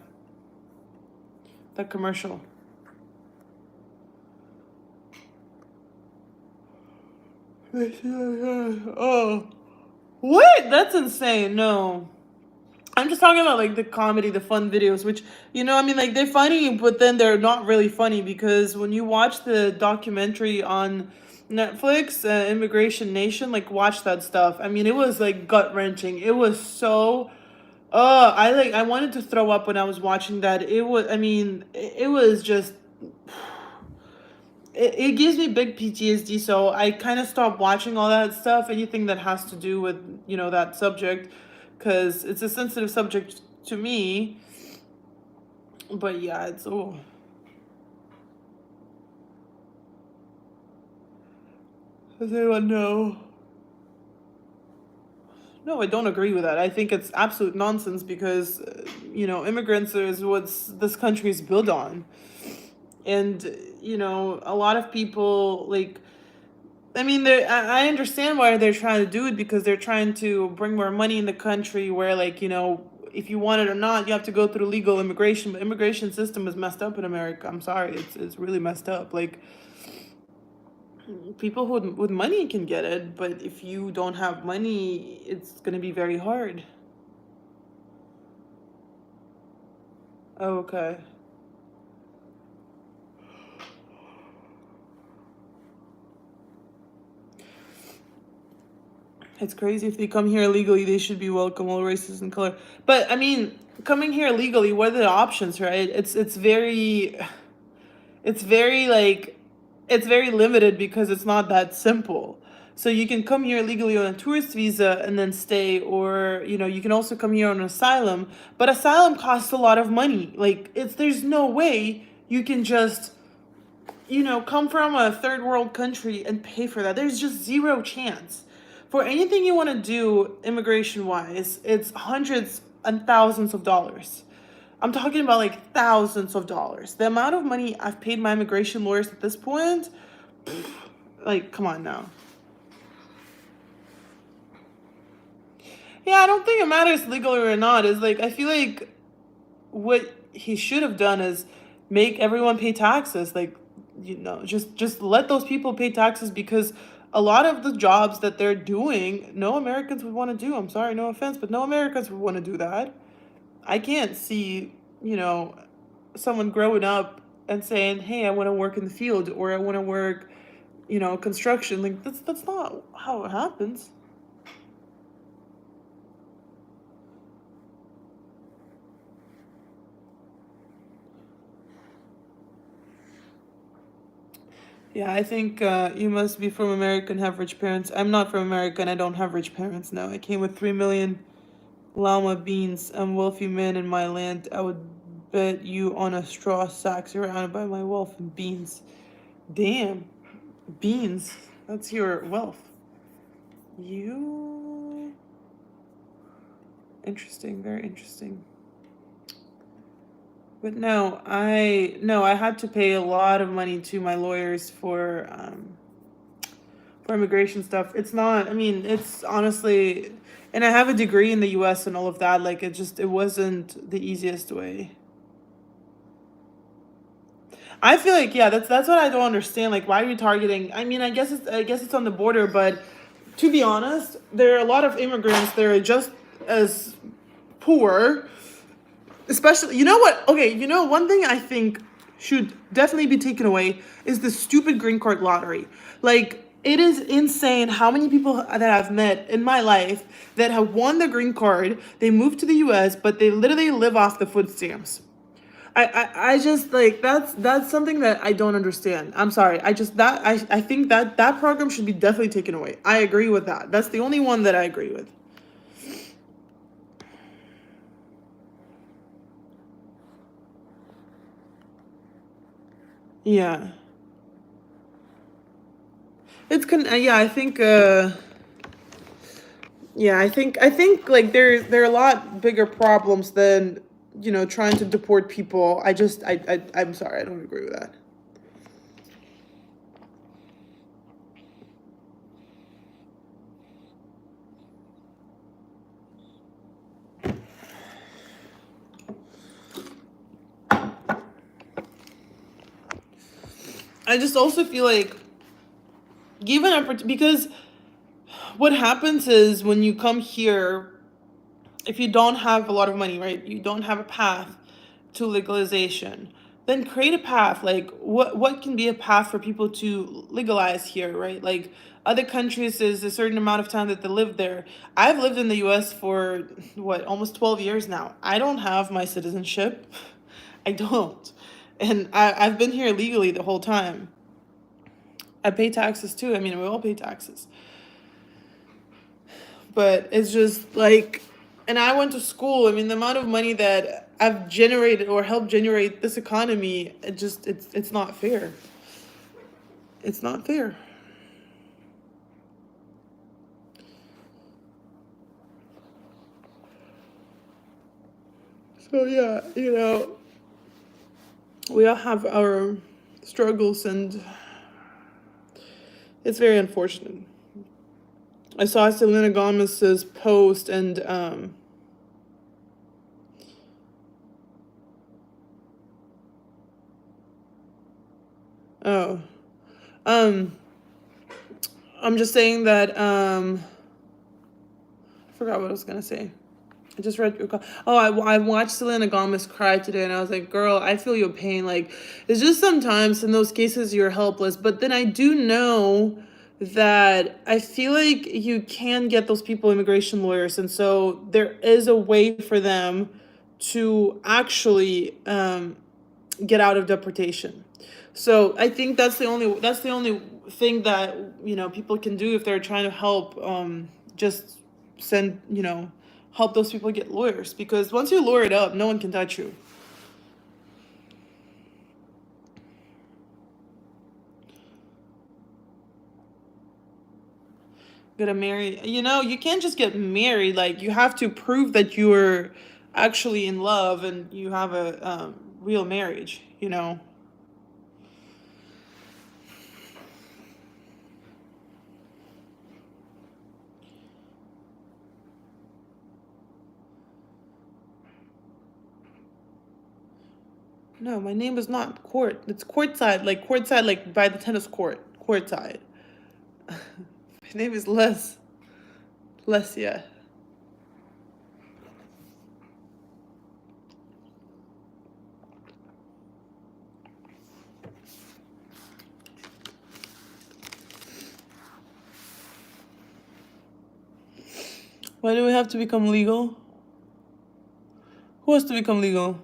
commercial. Oh. What? That's insane. No. I'm just talking about like the comedy, the fun videos, which, like they're funny, but then they're not really funny because when you watch the documentary on Netflix, Immigration Nation, like watch that stuff. I mean, it was like gut wrenching. It was so, I wanted to throw up when I was watching that. It was just, it gives me big PTSD. So I kind of stopped watching all that stuff, anything that has to do with, that subject, because it's a sensitive subject to me. But yeah, it's Does anyone know? No, I don't agree with that. I think it's absolute nonsense because, immigrants is what this country is built on. And, a lot of people, like, I mean, I understand why they're trying to do it because they're trying to bring more money in the country where, like, if you want it or not, you have to go through legal immigration. But immigration system is messed up in America. I'm sorry. It's really messed up. Like, people who with money can get it, but if you don't have money, it's going to be very hard. Oh, okay. It's crazy. If they come here illegally, they should be welcome, all races and color. But I mean, coming here illegally, what are the options, right? It's very like it's very limited because it's not that simple. So you can come here legally on a tourist visa and then stay, or you can also come here on asylum. But asylum costs a lot of money. Like there's no way you can just come from a third world country and pay for that. There's just zero chance. For anything you want to do immigration wise, it's hundreds and thousands of dollars. I'm talking about like thousands of dollars. The amount of money I've paid my immigration lawyers at this point, like, come on now. Yeah, I don't think it matters legally or not. Is like, I feel like what he should have done is make everyone pay taxes. Like, just let those people pay taxes because a lot of the jobs that they're doing, no Americans would want to do. I'm sorry, no offense, but no Americans would want to do that. I can't see, someone growing up and saying, "Hey, I want to work in the field or I want to work, construction." Like that's not how it happens. Yeah, I think you must be from America and have rich parents. I'm not from America and I don't have rich parents. No, I came with 3 million llama beans. I'm wealthy man in my land. I would bet you on a straw sack surrounded by my wealth and beans. Damn, beans. That's your wealth. You interesting, very interesting. But no, I had to pay a lot of money to my lawyers for immigration stuff. It's not, I mean, it's honestly, and I have a degree in the US and all of that, like it wasn't the easiest way. I feel like yeah, that's what I don't understand. Like why are you targeting? I mean, I guess it's on the border, but to be honest, there are a lot of immigrants that are just as poor. Especially, you know what? Okay, one thing I think should definitely be taken away is the stupid green card lottery. Like, it is insane how many people that I've met in my life that have won the green card. They moved to the US, but they literally live off the food stamps. I just like that's something that I don't understand. I'm sorry. I think that program should be definitely taken away. I agree with that. That's the only one that I agree with. Yeah. Yeah, I think I think like there are a lot bigger problems than trying to deport people. I'm sorry, I don't agree with that. I just also feel like given because what happens is when you come here, if you don't have a lot of money, right? You don't have a path to legalization. Then create a path. Like what can be a path for people to legalize here, right? Like other countries, there's a certain amount of time that they live there. I've lived in the U.S. for what almost 12 years now. I don't have my citizenship. I don't, and I've been here legally the whole time. I pay taxes too. I mean, we all pay taxes. But it's just like, and I went to school. I mean, the amount of money that I've generated or helped generate this economy, it's not fair. It's not fair. So yeah, we all have our struggles, and it's very unfortunate. I saw Selena Gomez's post, and oh, um, I'm just saying that I forgot what I was gonna say. I just read your call. Oh, I watched Selena Gomez cry today, and I was like, girl, I feel your pain. Like, it's just sometimes in those cases you're helpless. But then I do know that I feel like you can get those people immigration lawyers, and so there is a way for them to actually get out of deportation. So I think that's the only thing that people can do if they're trying to help. Just send help those people get lawyers, because once you're lawyered up, no one can touch you. Get marry. You can't just get married. Like, you have to prove that you're actually in love and you have a real marriage. No, my name is not Court. It's Courtside, like by the tennis court. Courtside. My name is Les. Les, yeah. Why do we have to become legal? Who has to become legal?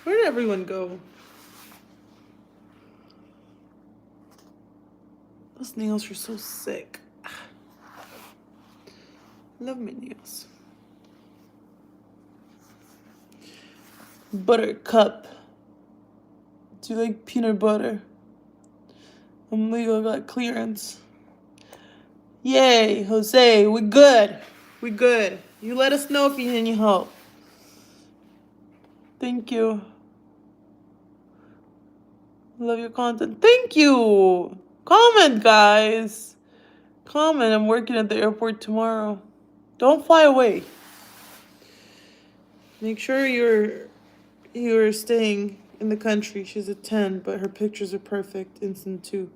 Where did everyone go? Those nails are so sick. I love my nails. Buttercup. Do you like peanut butter? I'm legal, got clearance. Yay, Jose, we good. We good. You let us know if you need any help. Thank you. Love your content. Thank you. Comment, guys. Comment. I'm working at the airport tomorrow. Don't fly away. Make sure you're staying in the country. She's a 10, but her pictures are perfect. Instant 2.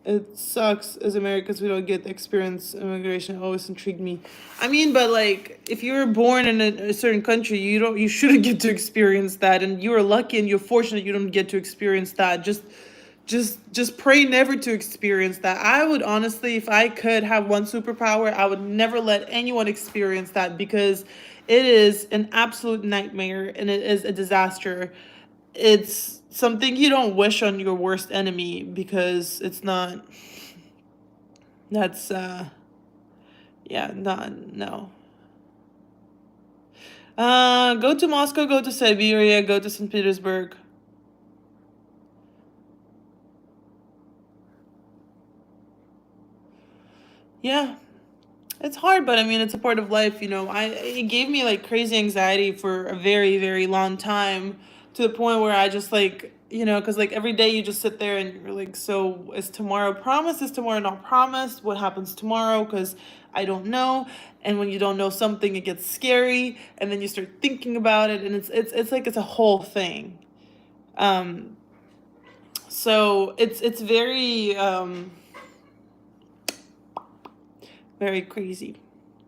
It sucks as Americans we don't get the experience immigration. It always intrigued me. I mean, but like, if you were born in a certain country, you shouldn't get to experience that, and you are lucky and you're fortunate you don't get to experience that. Just pray never to experience that. I would honestly, if I could have one superpower, I would never let anyone experience that, because it is an absolute nightmare and it is a disaster. It's something you don't wish on your worst enemy, because it's not. That's yeah, not no. Go to Moscow, go to Siberia, go to St. Petersburg. Yeah, it's hard, but I mean, it's a part of life. It gave me like crazy anxiety for a very, very long time, to the point where I just like, because like every day you just sit there and you're like, so is tomorrow promised? Is tomorrow not promised? What happens tomorrow? Because I don't know. And when you don't know something, it gets scary, and then you start thinking about it, and it's like it's a whole thing. Um, so it's very very crazy.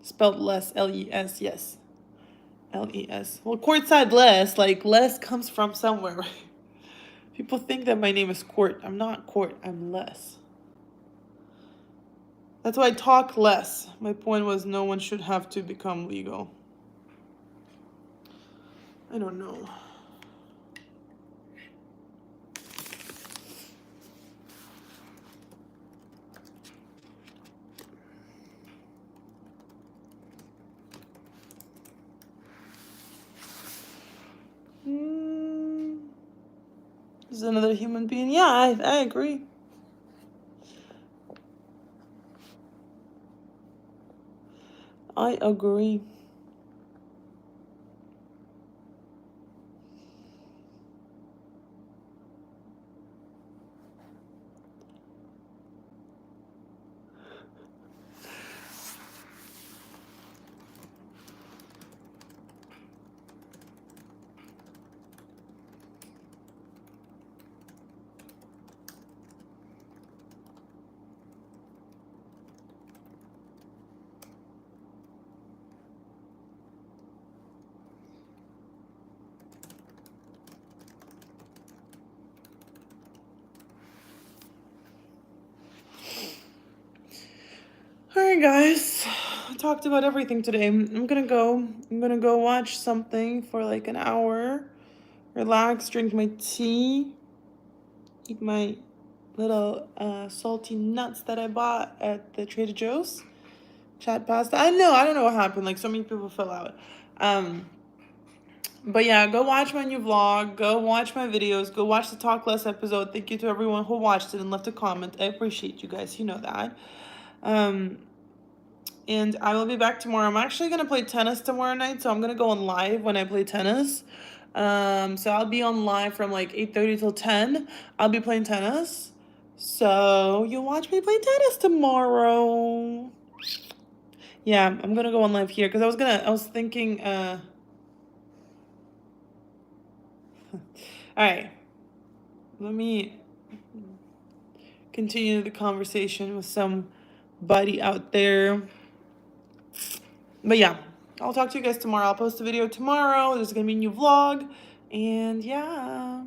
Spelled Les, Les, yes. Les. Well, Courtside Les, like Les comes from somewhere, right? People think that my name is Court. I'm not Court, I'm Les. That's why I talk less. My point was no one should have to become legal. I don't know. Is another human being? Yeah, I agree. I agree. Alright guys, I talked about everything today. I'm gonna go watch something for like an hour, relax, drink my tea, eat my little salty nuts that I bought at the Trader Joe's. Chat pasta. I don't know what happened. Like so many people fell out. But yeah, go watch my new vlog. Go watch my videos. Go watch the Talk Less episode. Thank you to everyone who watched it and left a comment. I appreciate you guys. You know that. And I will be back tomorrow. I'm actually going to play tennis tomorrow night, so I'm going to go on live when I play tennis. So I'll be on live from like 8:30 till 10. I'll be playing tennis. So you'll watch me play tennis tomorrow. Yeah, I'm going to go on live here because I was thinking, all right, let me continue the conversation with somebody out there. But yeah, I'll talk to you guys tomorrow. I'll post a video tomorrow. There's gonna be a new vlog. And yeah.